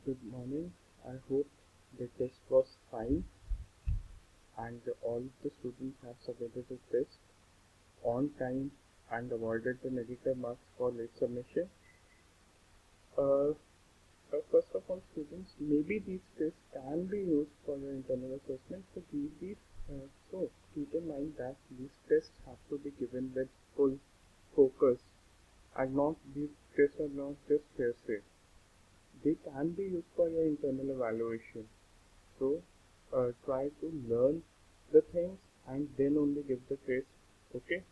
Good morning. I hope the test was fine and all the students have submitted the test on time and avoided the negative marks for late submission. Uh, First of all, students, maybe these tests can be used for your internal assessment. So keep in mind that these tests have to be given with full focus, and not these tests are not just hearsay. They can be used for your internal evaluation. So try to learn the things and then only give the test. Okay,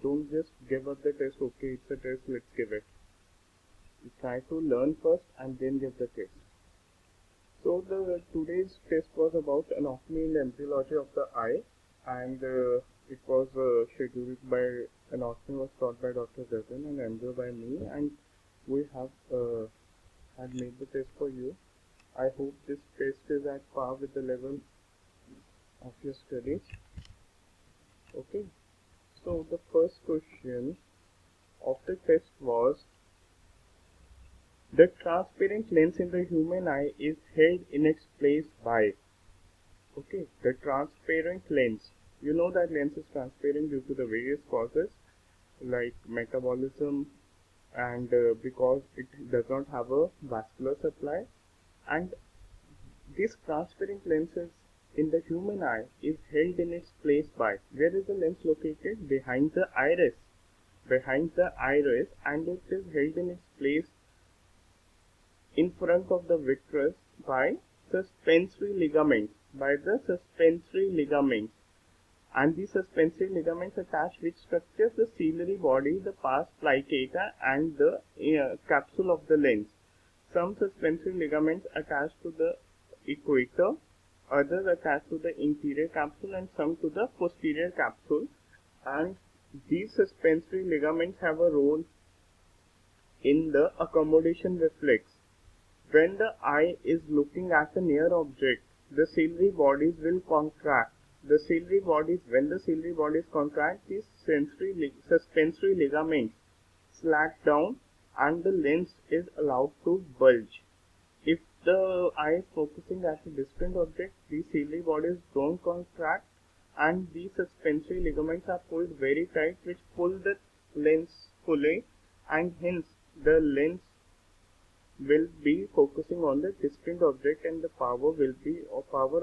don't just give up the test. Okay, it's a test, let's give it. You try to learn first and then give the test. So the today's test was about anatomy and embryology of the eye, and it was scheduled by anatomy was taught by Dr. Zinn and embryo by me, and we have had made the test for you. I hope this test is at par with the level of your studies. Okay, so the first question of the test was, the transparent lens in the human eye is held in its place by. Okay, the transparent lens. You know that lens is transparent due to the various causes like metabolism, and because it does not have a vascular supply, and this transparent lenses in the human eye is held in its place by. Where is the lens located? Behind the iris. Behind the iris, and it is held in its place in front of the vitreous by suspensory ligaments. By the suspensory ligaments. And these suspensory ligaments attach which structures the ciliary body, the pars plicator, and the capsule of the lens. Some suspensory ligaments attach to the equator, others attach to the interior capsule, and some to the posterior capsule. And these suspensory ligaments have a role in the accommodation reflex. When the eye is looking at a near object, the ciliary bodies will contract. When the ciliary bodies contract, these suspensory ligaments slack down and the lens is allowed to bulge. If the eye is focusing at a distant object, these ciliary bodies don't contract and these suspensory ligaments are pulled very tight, which pull the lens fully, and hence the lens will be focusing on the distant object, and the power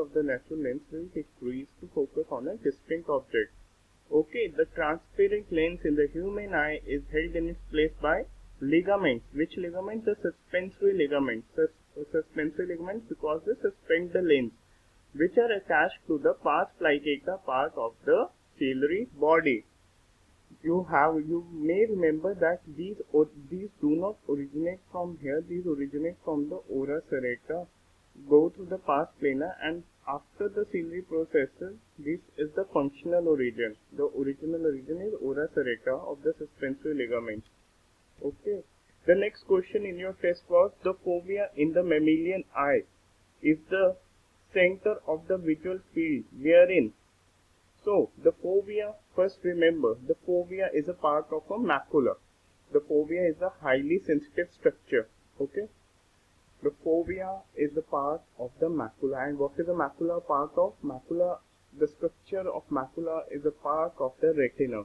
of the natural lens will decrease to focus on a distant object. Okay, the transparent lens in the human eye is held in its place by ligaments. Which ligaments? The suspensory ligaments. Suspensory ligaments because they suspend the lens, which are attached to the pars plicator part of the ciliary body. You may remember that these do not originate from here. These originate from the ora serrata, go through the pars plana, and after the ciliary processes, this is the functional origin. The original origin is ora serrata of the suspensory ligaments. Okay. The next question in your test was, the fovea in the mammalian eye is the center of the visual field wherein. So, the fovea, first remember, the fovea is a part of a macula. The fovea is a highly sensitive structure. Okay. The fovea is a part of the macula. And what is the macula part of? Macula, the structure of macula is a part of the retina.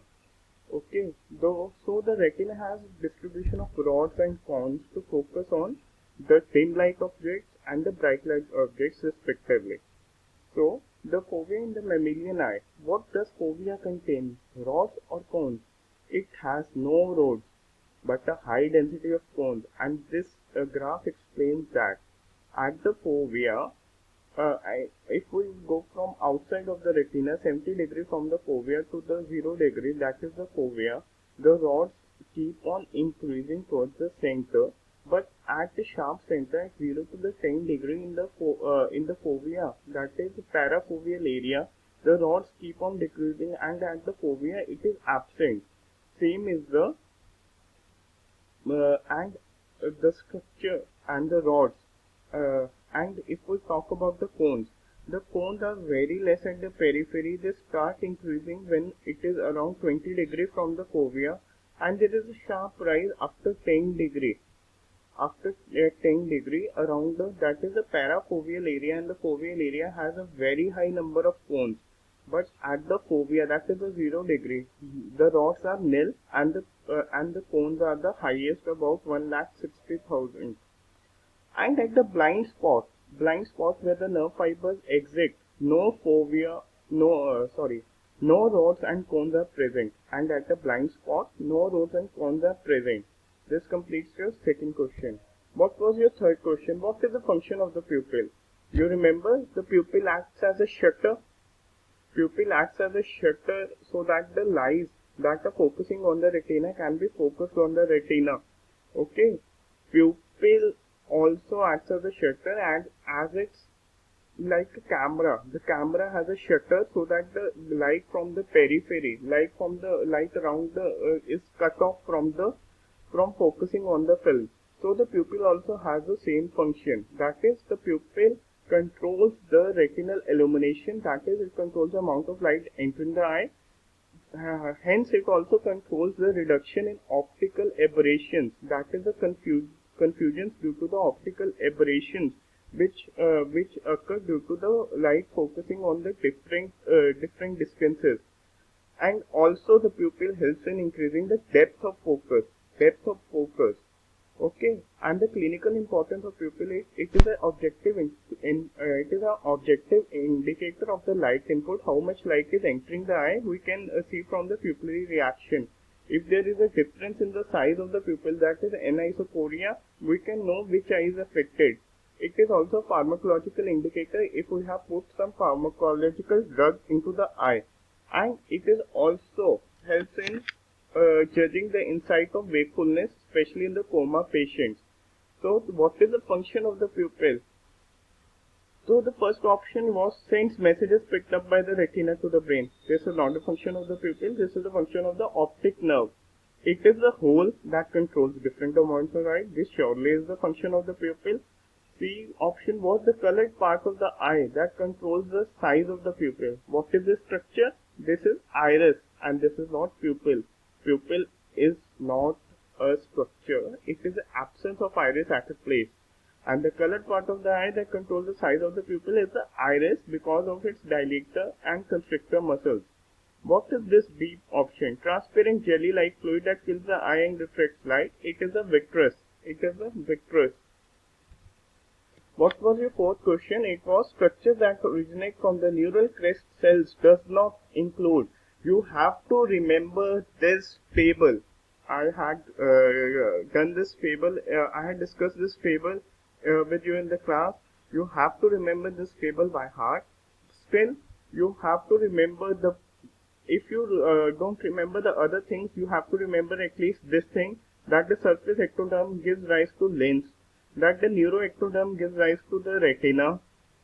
Okay. So the retina has distribution of rods and cones to focus on the dim light objects and the bright light objects respectively. So, the fovea in the mammalian eye. What does fovea contain? Rods or cones? It has no rods, but a high density of cones, and this graph explains that. At the fovea, if we go from outside of the retina, 70 degrees from the fovea to the 0 degree, that is the fovea, the rods keep on increasing towards the center. But at the sharp center, at 0 to the 10 degree in the fovea, that is the parafoveal area, the rods keep on decreasing, and at the fovea it is absent. Same is the the structure and the rods. And if we talk about the cones are very less at the periphery. They start increasing when it is around 20 degree from the fovea, and there is a sharp rise after 10 degree. after 10 degree around that is the parafoveal area, and the foveal area has a very high number of cones. But at the fovea, that is the 0 degree, the rods are nil, and the cones are the highest, about 1,60,000. And at the blind spot where the nerve fibers exit, no fovea, no rods and cones are present. And at the blind spot, no rods and cones are present. This completes your second question. What was your third question? What is the function of the pupil? You remember the pupil acts as a shutter. Pupil acts as a shutter so that the lights that are focusing on the retina can be focused on the retina. Okay. Pupil also acts as a shutter, and as it's like a camera, the camera has a shutter so that the light from the periphery, light around the is cut off from focusing on the film. So the pupil also has the same function. That is, the pupil controls the retinal illumination. That is, it controls the amount of light entering the eye. Hence, it also controls the reduction in optical aberrations. That is the confusions due to the optical aberrations which occur due to the light focusing on the different distances. And also the pupil helps in increasing the depth of focus. Okay, and the clinical importance of pupil is it is an objective indicator of the light input. How much light is entering the eye, we can see from the pupillary reaction. If there is a difference in the size of the pupil, that is anisocoria, we can know which eye is affected. It is also a pharmacological indicator if we have put some pharmacological drug into the eye. And it is also helps in judging the insight of wakefulness, especially in the coma patients. So what is the function of the pupil? So the first option was sends messages picked up by the retina to the brain. This is not the function of the pupil, this is the function of the optic nerve. It is the hole that controls different amounts of light. This surely is the function of the pupil. C option was the colored part of the eye that controls the size of the pupil. What is this structure? This is iris, and this is not pupil. Pupil is not a structure. It is the absence of iris at a place. And the colored part of the eye that controls the size of the pupil is the iris because of its dilator and constrictor muscles. What is this D option? Transparent jelly-like fluid that fills the eye and reflects light. It is a vitreous. What was your fourth question? It was structures that originate from the neural crest cells does not include. You have to remember this fable. I had discussed this fable with you in the class. You have to remember this fable by heart. Still, you have to remember if you don't remember the other things, you have to remember at least this thing, that the surface ectoderm gives rise to lens, that the neuroectoderm gives rise to the retina,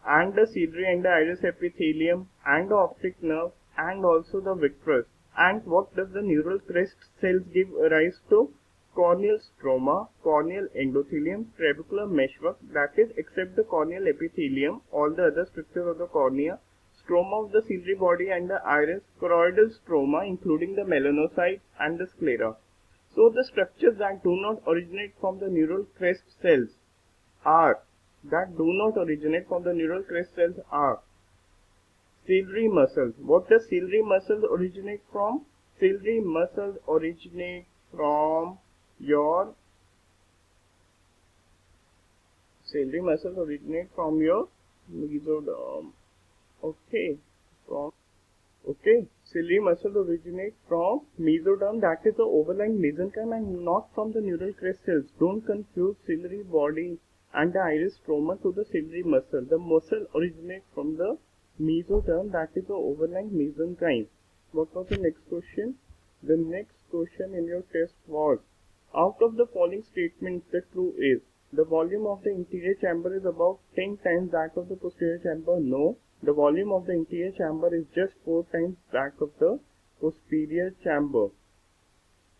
and the ciliary and the iris epithelium, and the optic nerve, and also the vitreous. And what does the neural crest cells give rise to? Corneal stroma, corneal endothelium, trabecular meshwork, that is, except the corneal epithelium, all the other structures of the cornea, stroma of the ciliary body and the iris, choroidal stroma, including the melanocytes and the sclera. So the structures that do not originate from the neural crest cells are ciliary muscles. What does ciliary muscles originate from? Ciliary muscles originate from your mesoderm. Ciliary muscles originate from mesoderm, that is the overlying mesenchyme, and not from the neural crest cells. Don't confuse ciliary body and the iris stroma to the ciliary muscle. The muscle originates from the mesoderm, that is the overlying mesenchyme. What was the next question? The next question in your test was, out of the following statements, the true is, the volume of the interior chamber is about 10 times that of the posterior chamber. No. The volume of the interior chamber is just 4 times that of the posterior chamber.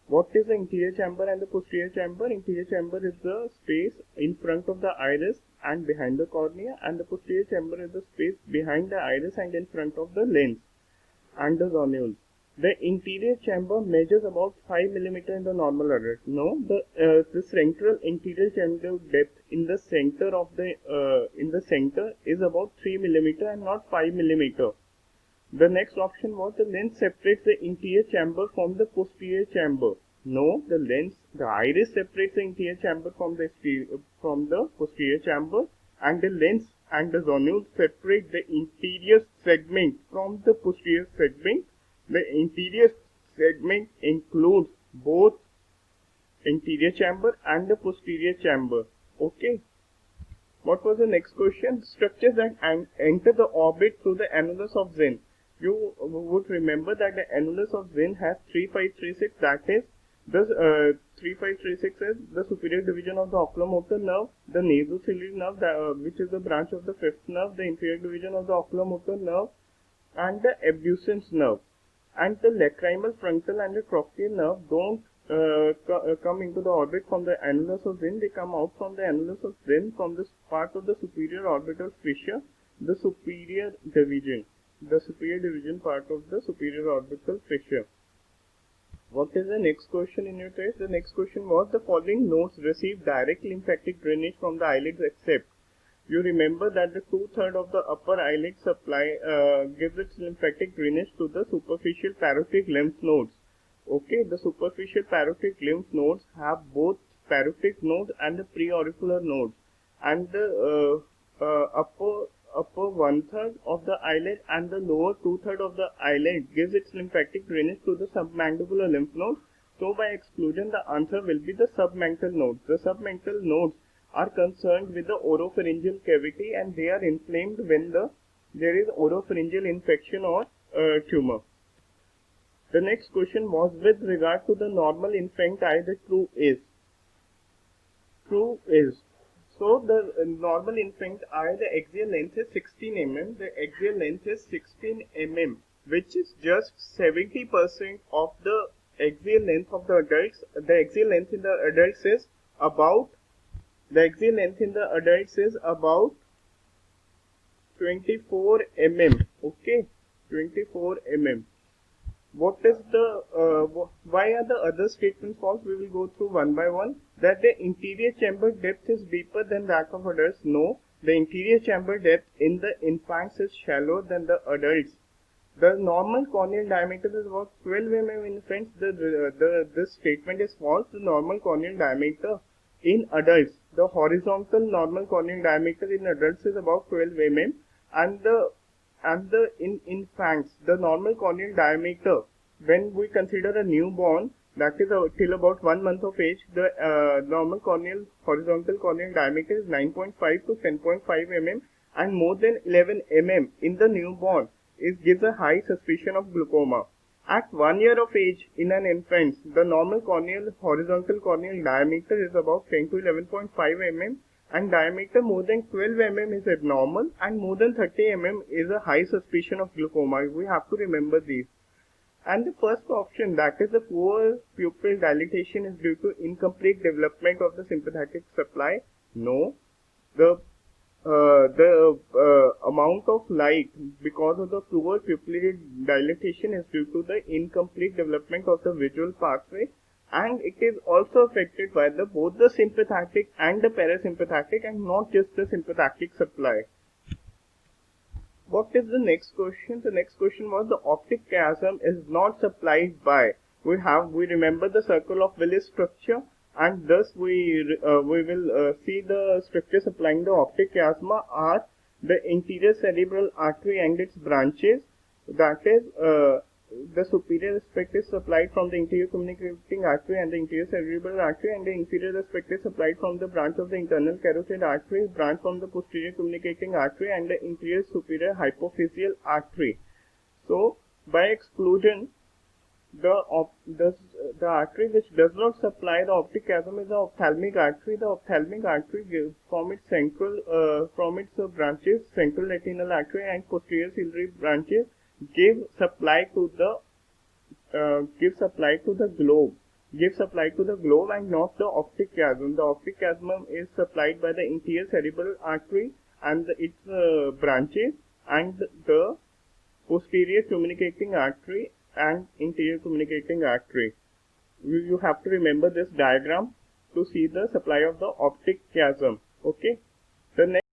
What is the interior chamber and the posterior chamber? Interior chamber is the space in front of the iris and behind the cornea, and the posterior chamber is the space behind the iris and in front of the lens and the zonules. The interior chamber measures about 5 mm in the normal adult. No, the central interior chamber depth in the center of the center is about 3 mm and not 5 mm. The next option was the lens separates the interior chamber from the posterior chamber. No, the iris separates the interior chamber from the posterior chamber, and the lens and the zonule separate the interior segment from the posterior segment. The interior segment includes both interior chamber and the posterior chamber. Okay. What was the next question? Structures that enter the orbit through the annulus of Zinn. You would remember that the annulus of Zinn has 3536, that is, the 3536 is the superior division of the oculomotor nerve, the nasociliary nerve, which is the branch of the fifth nerve, the inferior division of the oculomotor nerve, and the abducens nerve. And the lacrimal, frontal, and the trochlear nerve don't come into the orbit from the annulus of Zinn. They come out from the annulus of Zinn from this part of the superior orbital fissure, the superior division part of the superior orbital fissure. What is the next question in your test? The next question was the following nodes receive direct lymphatic drainage from the eyelids except. You remember that the 2/3 of the upper eyelid supply gives its lymphatic drainage to the superficial parotid lymph nodes. Okay, the superficial parotid lymph nodes have both parotid node and the preauricular nodes, and the upper 1/3 of the eyelid and the lower 2/3 of the eyelid gives its lymphatic drainage to the submandibular lymph nodes. So by exclusion, the answer will be the submantle nodes. The submantle nodes are concerned with the oropharyngeal cavity, and they are inflamed when there is oropharyngeal infection or tumor. The next question was with regard to the normal infant eye, the true is. So the normal infant eye, the axial length is 16 mm. The axial length is 16 mm, which is just 70% of the axial length of the adults. The axial length in the adults is about 24 mm. Okay, 24 mm. What is why are the other statements false? We will go through one by one. That the interior chamber depth is deeper than that of adults. No, the interior chamber depth in the infants is shallower than the adults. The normal corneal diameter is about 12 mm in infants. This statement is false. The normal corneal diameter in adults, the horizontal normal corneal diameter in adults is about 12 mm, and in infants, the normal corneal diameter, when we consider a newborn, that is till about 1 month of age, the normal horizontal corneal diameter is 9.5 to 10.5 mm, and more than 11 mm in the newborn gives a high suspicion of glaucoma. At 1 year of age in an infant, the normal horizontal corneal diameter is about 10 to 11.5 mm, and diameter more than 12 mm is abnormal, and more than 30 mm is a high suspicion of glaucoma. We have to remember these. And the first option, that is the poor pupil dilatation, is due to incomplete development of the sympathetic supply. No, the amount of light because of the poor pupillary dilatation is due to the incomplete development of the visual pathway, and it is also affected by both the sympathetic and the parasympathetic, and not just the sympathetic supply. What is the next question? The next question was the optic chiasm is not supplied by. We remember the circle of Willis structure, and thus we will see the structure supplying the optic chiasma are the interior cerebral artery and its branches. That is, the superior aspect is supplied from the interior communicating artery and the interior cerebral artery, and the inferior aspect is supplied from the branch of the internal carotid artery, branch from the posterior communicating artery, and the inferior superior hypophyseal artery. So, by exclusion, the artery which does not supply the optic chiasm is the ophthalmic artery. The ophthalmic artery gives from its branches, central retinal artery and posterior ciliary branches, give supply to the globe, and not the optic chiasm. The optic chiasm is supplied by the interior cerebral artery and its branches, and the posterior communicating artery and interior communicating artery. You have to remember this diagram to see the supply of the optic chiasm. Okay. The next